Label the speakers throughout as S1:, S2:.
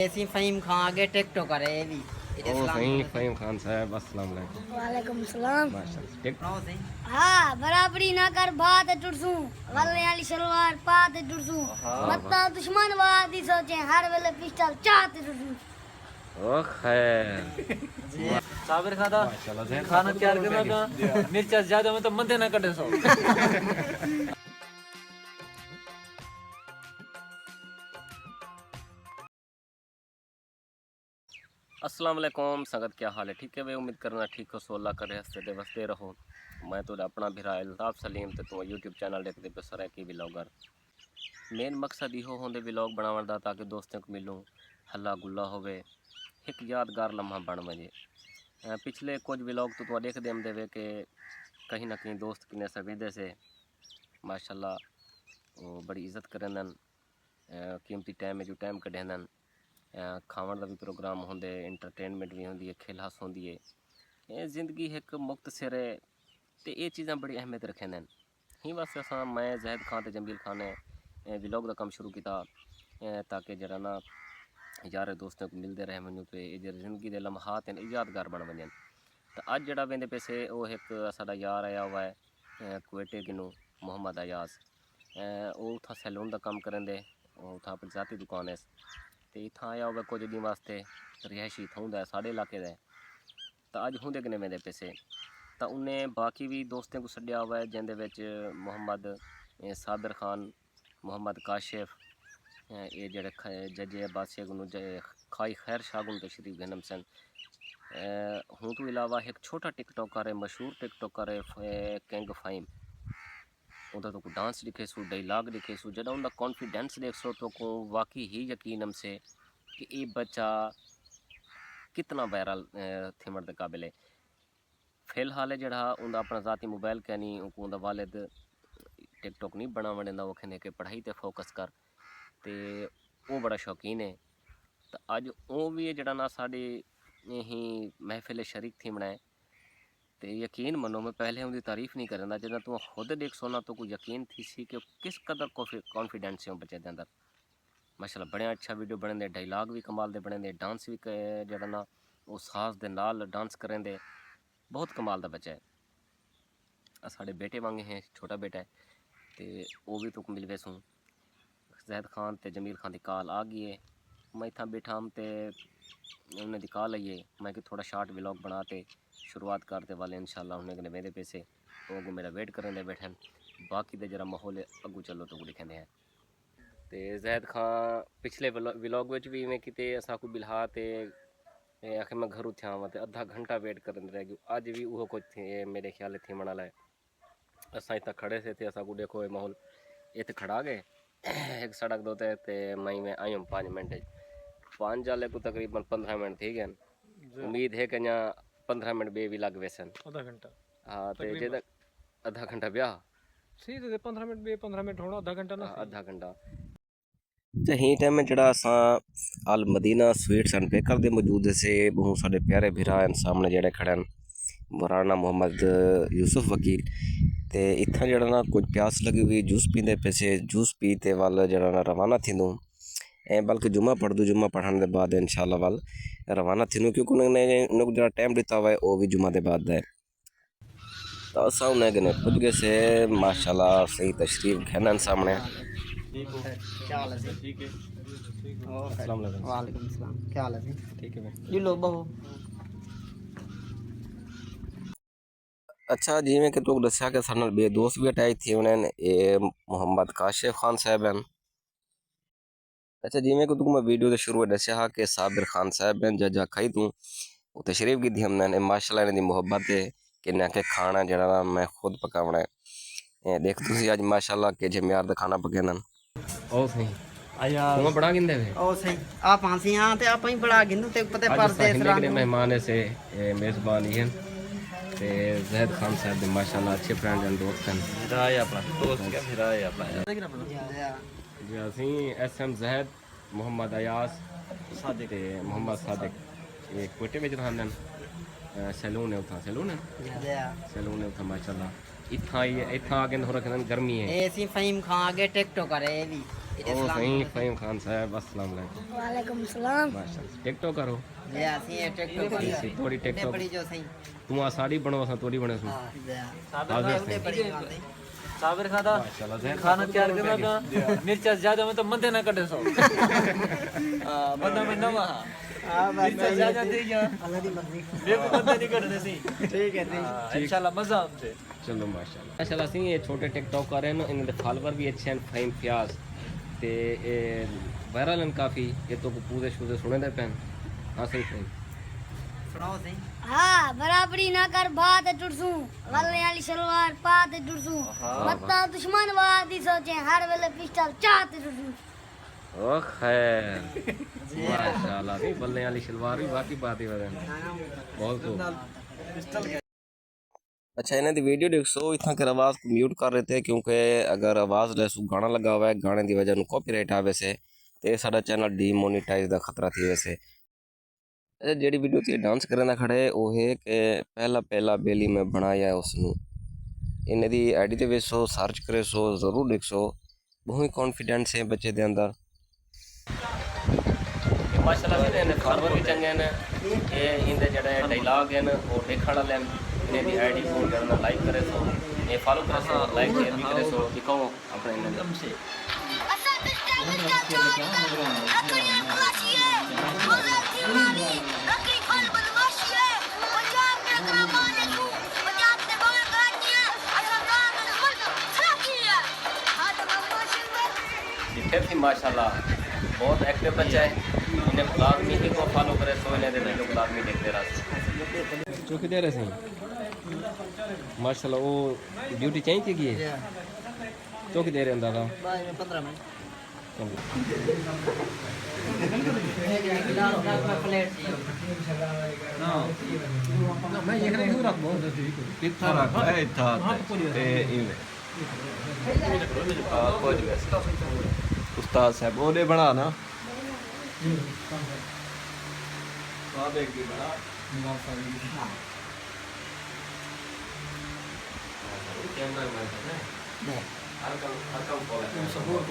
S1: ऐसी फ़हीम खां आगे टिकटॉकर है ये भी।
S2: ओ सही फ़हीम खान साहब अस्सलाम वालेकुम।
S3: वालेकुम सलाम।
S2: माशाल्लाह ठीक।
S3: हाँ बराबरी ना कर बात टुटसू वाले वाली सलवार पात टुटसू मत्ता दुश्मन वादी सोचे हर वेले पिस्टल चाहते टुटसू।
S2: ओ खैर
S4: साबिर खादा
S2: माशाल्लाह
S4: खाना तैयार करना का मिर्चा ज्यादा में तो मध्य ना कटे सो।
S2: अस्सलाम वालेकुम संगत क्या हाल है? ठीक है भाई, उम्मीद करना ठीक हो सो। अल्लाह करे हंसते दे वसते रहो। मैं तो अपना भरा अल्ताफ सलीम ते तो यूट्यूब चैनल देखते पे सर की व्लॉगर। मेन मकसद इहो होंदे व्लॉग बनावन दा ताकि दोस्तों को मिलूँ, हल्ला गुल्ला होवे, एक यादगार लम्हा बन वजे। पिछले कुछ व्लॉग तो देखते हम देवे कि कहीं ना कहीं दोस्त किने सवेदे से माशाल्लाह वो बड़ी इज्जत करेंदन, कीमती टाइम जो टाइम कढेंदन। खावन का भी प्रोग्राम होंगे, इंटरटेनमेंट भी होंगी है, खेल हस होंगी है। ये जिंदगी एक मुख्तसर है तो ये चीज़ा बड़ी अहमियत रखें। ही बस असा मैं जहद खान ते जमील खान ने व्लॉग का काम शुरू किया ताकि जरा ना यार दोस्तों को मिलते रहे वनूँ तो ये जो जिंदगी के लम्हात हैं यादगार बन वजन। तो अज जरा वेंदे पैसे वो एक साडा यार आया हुआ है कुवेटे किनू मोहम्मद अयाज। वो उतना सैलून का काम करें दे, उतना अपनी जाती दुकान है तो इतना आया होगा कुछ दिन वास्ते रिहायशी इतना होंगे साढ़े इलाके का। तो अज होंगे किने मेरे पैसे तो उन्हें बाकी भी दोस्तों को सद्या हुआ है जिंदे विच मोहम्मद साबिर खान, मोहम्मद काशिफ, ये जड़े जजे बादशाह को खाई खैर शाह को तशरीफ गनम सन। हूँ तो इलावा एक छोटा टिकटॉकर है, मशहूर टिकटॉकर है किंग फ़हीम। उधर तो डांस दिखे सो, डायलॉग दिखे सो, जब उनका कॉन्फिडेंस देख सो तो को वाकई ही यकीन हमसे कि ये बच्चा कितना वायरल थिमड़ के काबिल है। फिलहाल जड़ा उनका अपना ज़ाती मोबाइल कहनी उनका वालिद टिकटॉक नहीं बना वड़ेंदा, वो कहने के पढ़ाई ते फोकस कर ते वो बड़ा शौकीन है। तो अज वो भी जड़ा ना साड़ी ही महफिल शरीक थी बनाए तो यकीन मनो मैं पहले उनकी तारीफ नहीं करना जिदा तू खुद देख सोना तो कोई यकीन थी सी कि किस कदर कॉन्फिडेंस है बच्चे के अंदर। माशाल्लाह बड़े अच्छा वीडियो बने दे, डायलॉग भी कमाल दे बने दे, डांस भी जरा ना वो साज दे नाल डांस करें दे, बहुत कमाल दा बच्चा है। साढ़े बेटे वांगे हैं, छोटा बेटा है तो वो भी तुक मिल वैसूँ। जहद खान ते जमील खान की कॉल आ गई है, मैं इतना बैठा हम तो उन्हें दिखा लाइए मैं कि थोड़ा शार्ट व्लॉग बनाते शुरुआत करते वाले इंशाल्लाह उन्हें कने मेरे पैसे वो मेरा वेट करें दे बैठे। बाकी तो जरा माहौल अगू चलो तो लिखें हैं। तो जहद खान पिछले व्लॉग भी मैं किते असा को बिल्हा ते आखिर मैं घर उठा वहाँ तो अद्धा घंटा वेट कर रह गई। अज भी वो कुछ थी मेरे ख्याल थी मना लाए असा इतना खड़े से थे असा को देखो ये माहौल इत खड़ा गए एक सड़क दो ते मैं आई हूँ 5 मिनट 5 जाले को तकरीबन 15 मिनट थी गए। उम्मीद है कि यहाँ 15 मिनट बे भी लग वैसन
S4: आधा घंटा।
S2: हाँ तो जे तक आधा घंटा ब्याह
S4: सही तो 15 मिनट बे 15 मिनट होना आधा घंटा ना
S2: आधा घंटा। तो ही टाइम में जड़ा असा अल मदीना स्वीट्स एंड बेकर दे मौजूद से बहुत सारे प्यारे भिरा सामने जड़े खड़े मौलाना मोहम्मद यूसुफ वकील ते इतना जड़ा ना कुछ प्यास लगी हुई जूस पींदे पैसे जूस पीते वाल जड़ा ना रवाना थींदूं बल्कि जुम्मा पढ़ दूँ जुम्मा पढ़ने के बाद इंशाल्लाह वाल रवाना थींदूं क्योंकि उन्हें जड़ा टाइम दिता हुआ है वो भी जुम्मा के बाद है। तो असा उन्हें कने पुज गए से माशाल्लाह सही तशरीफ घनन सामने।
S1: वालेकुम सलाम, क्या हाल है?
S4: ठीक है भाई।
S1: जी लो बहु
S2: अच्छा जिमें कि तू दसिया कि सारे बे दोस्त भी अटैच थे उन्हें ये मोहम्मद काशिफ खान साहब हैं। अच्छा जिमें कि तू मैं वीडियो के शुरू में दसिया कि साबिर खान साहब हैं जजा खाई तू वो तशरीफ की थी हमने माशाल्लाह इन्हें मोहब्बत है कि ना के खाना जरा मैं खुद पकावना है। देख तुसी आज माशाल्लाह के जे म्यार दा खाना पकाना ओ सही
S4: आया
S2: तुम बड़ा गिंदे वे
S1: ओ सही आप फांसी हां ते आप ही बड़ा गिंदू ते पते
S2: आज
S1: परदेस
S2: साहिल के
S1: रंग
S2: मेहमान से मेजबान हैं ते जहद खान साहब दे माशाल्लाह अच्छे फ्रेंड एंड दोस्त हैं।
S4: मेरा है अपना दोस्त क्या मेरा है अपना
S2: जी असी एसएम जहद मोहम्मद अयास सादिक मोहम्मद सादिक ये कोटे में रहंदे सैलून है उथा सैलून है उथा माशाल्लाह इथा आगे हो रखन गर्मी है।
S1: ऐसी फ़हीम खां आगे टिकटॉकर है ये भी।
S2: ओ सही फहीम खान साहब अस्सलाम वालेकुम।
S3: वालेकुम सलाम।
S2: माशाल्लाह टिकटॉकर हो
S1: जे ਅਸੀਂ ਇਹ ਟਿਕਟੋਕ ਕਰੀ
S2: सी थोड़ी
S1: ਤੇ
S2: टिकटॉक
S1: ਬੜੀ ਜੋ ਸਹੀ
S2: तू आ साड़ी बनो सा तोड़ी बने सु
S4: साबिर
S1: ਉਹਦੇ ਬੜੀ ਜਾਂਦੇ
S4: साबिर खादा
S2: माशाल्लाह जहर
S4: खाना तैयार करना का मिर्चा ज्यादा में तो मंदे ना कटे सो बंदा में नवा
S1: ਆ
S4: मिर्चा ज्यादा दे जा
S1: ਅੱਲਾ ਦੀ ਮਰਜ਼ੀ
S4: देखो बंदा नहीं कटने सी
S1: ਠੀਕ ਹੈ ਜੀ
S4: इंशाल्लाह मजा हमसे
S2: चलो माशाल्लाह सी ये छोटे टिकटॉकर हैं इन्हें दे फॉलोवर भी अच्छे हैं फहीम फ्याज ते वायरल हैं काफ़ी ये तो पूरे शूज़े सुने दे पैन हाँ सही फहीम
S1: ਸੁਣਾਓ ਸਹੀ
S3: हाँ बराबरी ना कर बात टुटसू वल्ले वाली सलवार पात टुटसू मत्ता दुश्मन वादी सोचे हर वेले पिस्टल चाहते टुटसू
S2: ओ खैर माशाल्लाह नहीं बल्ले वाली शलवार भी बाकी बात ही बदन बहुत खूब अच्छा इन्हें दी वीडियो देखो इतना कर आवाज़ को म्यूट कर रहे थे क्योंकि अगर आवाज़ जैसू गाना लगा हुआ है गाने की वजह कॉपीराइट आवे से तो साडा चैनल डीमोनीटाइज का खतरा थी वैसे अच्छा जेडी वीडियो ते डांस करना खड़े वो है कि पहला बेली में बनाया है उसनू इन्हें दी आईडी ते वेसो सर्च करे सो ज़रूर देखो बहुत ही कॉन्फिडेंस है बच्चे दे अंदर माशाल्लाह से ने फॉलोवर भी चंगे ने ये इंदे जड़े डायलॉग हैं वो देखण वाले इन्हें दी आईडी को करना लाइक करे सो ये फॉलो करे सो लाइक शेयर भी करे सो दिखाओ अपने इन्हें से जिथे थी माशाल्लाह बहुत एक्टिव बच्चा है इन्हें ब्लॉग में ही को फॉलो करे सो इन्हें दे वीडियो ब्लॉग में देखते रह चौकी दे रहे सही माशाल्लाह वो ड्यूटी चाहिए थी की चौकी दे रहे हैं दादा
S1: ਬਾਅਦ ਵਿੱਚ 15 ਮਿੰਟ प्लेट
S4: मैं ये नहीं रख बहुत
S5: कितना रखा है था ते इवे
S2: कुछ वैसे
S5: उस्ताद साहब ओदे बना ना साहब एक भी बना
S2: कैमरा मैन है हर काम फॉलो
S4: सपोर्ट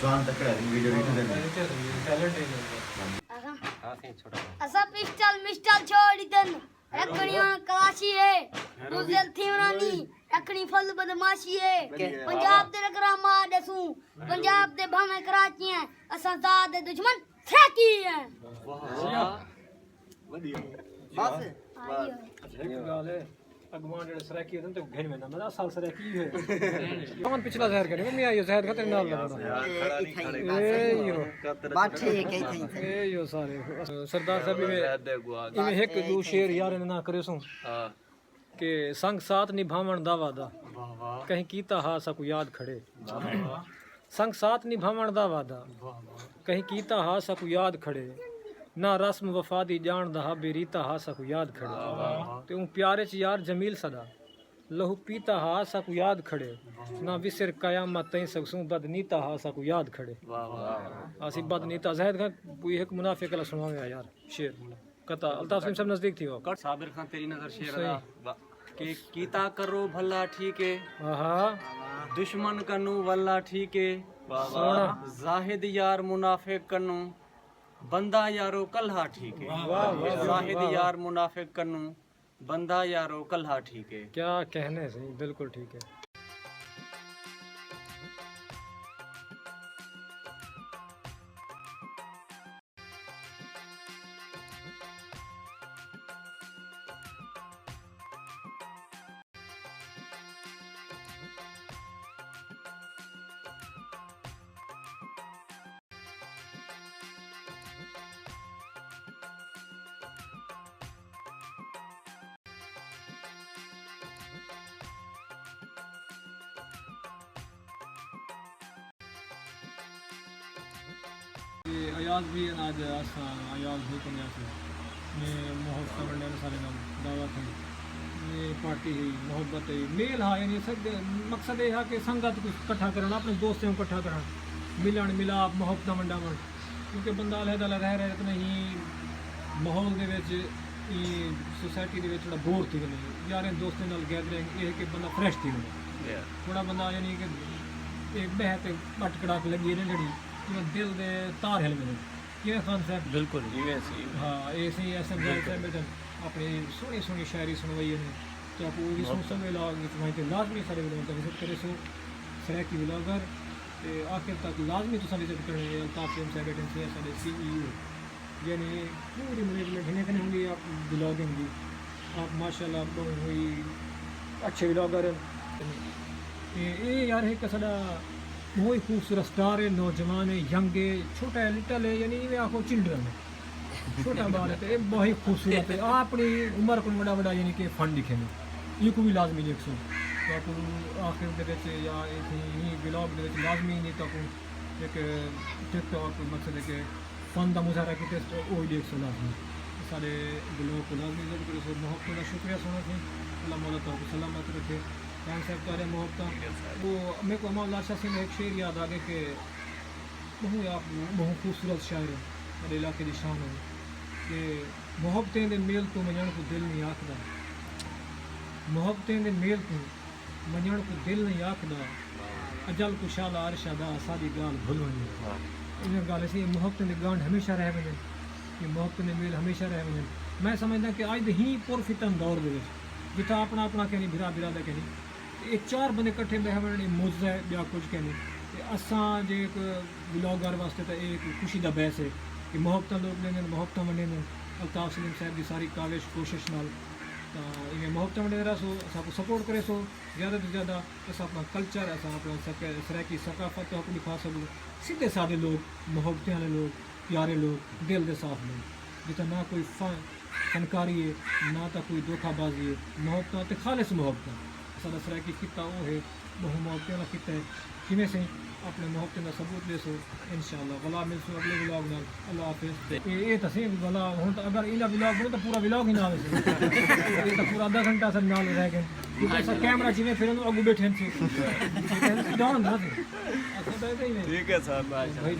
S5: जान तक है वीडियो एडिट
S4: टैलेंट है
S2: हां सही छोटा
S3: असा पिस्टल मिस्टल छोड़ दन रखनी कलाशी है दूसर थीवरानी रखनी फल बदमाशी है पंजाब दे रकरा मार दसू पंजाब दे भावे कराची है असा साथ दे दुश्मन थकी है
S1: ਬਸ
S4: एक गाल है अगवान जेड़ा सराकी होते तो घेन में ना मजा साल सराकी है कौन पिछला जहर करे मैं आयो जहर खतर नाल लगा ए यो
S1: ਬਾਠੇ ਕਹੀ ਥਈ
S4: ए यो सारे सरदार साहब में एक दो शेर यार ने ना करे सो हां कि संग साथ निभावण दा वादा कहीं कीता हा सकु याद खड़े संग साथ निभावण दा वादा कहीं कीता हा सकु याद खड़े ना रस्म वफा दी जान दा बेरीता हा सकु याद खड़े ते प्यारे च यार जमील सदा लहू पीता हा सकु याद खड़े ना विसर कयामत तई सकसू बदनीता हा सकु याद खड़े आसी बदनीता जहद का एक मुनाफिक ला सुनावे यार शेर कथा अल्ताफ सिंह सब नजदीक थी वो
S6: कट साबिर खान तेरी नजर शेर दा के कीता करो भला ठीक है
S4: हां
S6: दुश्मन कनु वल्ला ठीक है जाहिद यार मुनाफिक कनु बंदा यारो कल्हा ठीक है जाहिद यार मुनाफिक कनु बंदा यारो कल्हा ठीक है
S4: क्या कहने सही बिल्कुल ठीक है अयाज भी आज अयाज भी करने आते मैं मोहब्बत मंडल सारे नाम दावत है ये पार्टी है मोहब्बत है मेल हाँ यानी सब मकसद ये है कि संगत कुछ इकट्ठा करना अपने दोस्तों को इकट्ठा करना मिलन मिलाप मोहब्बत मंडा मंड क्योंकि बंदा अलहदा रह रहे तो नहीं माहौल दे विच सोसाइटी दे विच थोड़ा बोर थी गए यार दोस्तों नाल गैदरिंग ये कि बंदा फ्रेश थी गए थोड़ा बंदा यानी कि एक बहत बट कड़ाक लगी ने जड़ी जिवें दिल दे तार हिल गए किवें खान साहब
S6: बिल्कुल
S4: हाँ ऐसे ही ऐसे साहब अपनी सोहनी सोहनी शायरी सुनवाई ने तो आप वो भी सुन समय लाग वहीं पे लाजमी सारे विलोग का विजिट करे सो सराकी विलोगर ते आखिर तक लाजमी तुसा विजिट करनी है अल्ताफ सिंह साहब एजेंसी है साडे सीईओ यानी पूरी मैनेजमेंट हिने कने होंगी आप ब्लॉगिंग की आप माशाल्लाह बहुत हुई अच्छे ब्लॉगर ये यार एक साडा बहुत ही खूबसूरत स्टार है नौजवान है यंग है छोटा है लिटल है यानी मैं आखो चिल्ड्रन है छोटा बाल है तो ये बहुत ही खूबसूरत है अपनी उम्र को बड़ा बड़ा यानी कि फंड दिखेंगे ये को भी लाजमी देख सो तो आप आखिर दे विच या इतनी ब्लॉग दे विच लाजमी नहीं तो एक टिकटॉक मकसद है कि फन का मुजाहरा की टेस्ट वो देख सो लाजमी सारे ब्लॉग को लाजमी जब करो सो मोहब्बत का शुक्रिया सुना थी अल्लाह मौला तो सलामत रखे खान साहब तारे मोहब्बत वो मेरे को अमाल लाशा सिंह एक शेर याद आ गया कि बहुत खूबसूरत शायर है मेरे इलाके की शान है कि मोहब्बतें दे मेल तो मजण को दिल नहीं आखदा मोहब्बतें दे मेल तो मजण को दिल नहीं आखदा अजल कुशाला अरशदा सादी गाल भुल वनी इन गाल से मोहब्बतें दे गांड हमेशा रह वने कि मोहब्बतें दे मेल हमेशा रह वने मैं समझदा कि आज ही पुरफितन दौर दे जिथा अपना अपना कहनी बिरा बिरादा कहनी ये चार बंदे इकट्ठे बहवन मुज्ज है या कुछ कहनी असां जे एक ब्लॉगर वास्ते तो एक खुशी का बहस है कि मोहब्बत लोग लेंगे मोहब्बत वंडे अल्ताफ सलीम साहब की सारी काविश कोशिश नाल तो इवें मोहब्बत वंडे रहा सो असां सपोर्ट करे सो ज़्यादा तो ज़्यादा असां अपना कल्चर असां अपना सराकी सकाफत को दिखा सकूँ सीधे साधे लोग मोहब्बतें वाले लोग प्यारे लोग दिल के साफ लोग जितना ना कोई फनकारी है ना तो कोई धोखाबाजी है मोहब्बत खालिस मोहब्बत साडा सराकी किता वो है बहु मोहब्बतें वाला किता है किमें से अपने मोहब्बत का सबूत दे सो इंशाअल्लाह भला मिल सो अगले व्लॉग नाल अल्लाह हाफिज़ ये तो सही भला हुन तो अगर इला व्लॉग बने तो पूरा व्लॉग ही ना आवे ये तो पूरा आधा घंटा से नाल रह गए क्योंकि ऐसा कैमरा जिवें फिर अगू बैठे हैं डाउन ना ठीक है सर भाई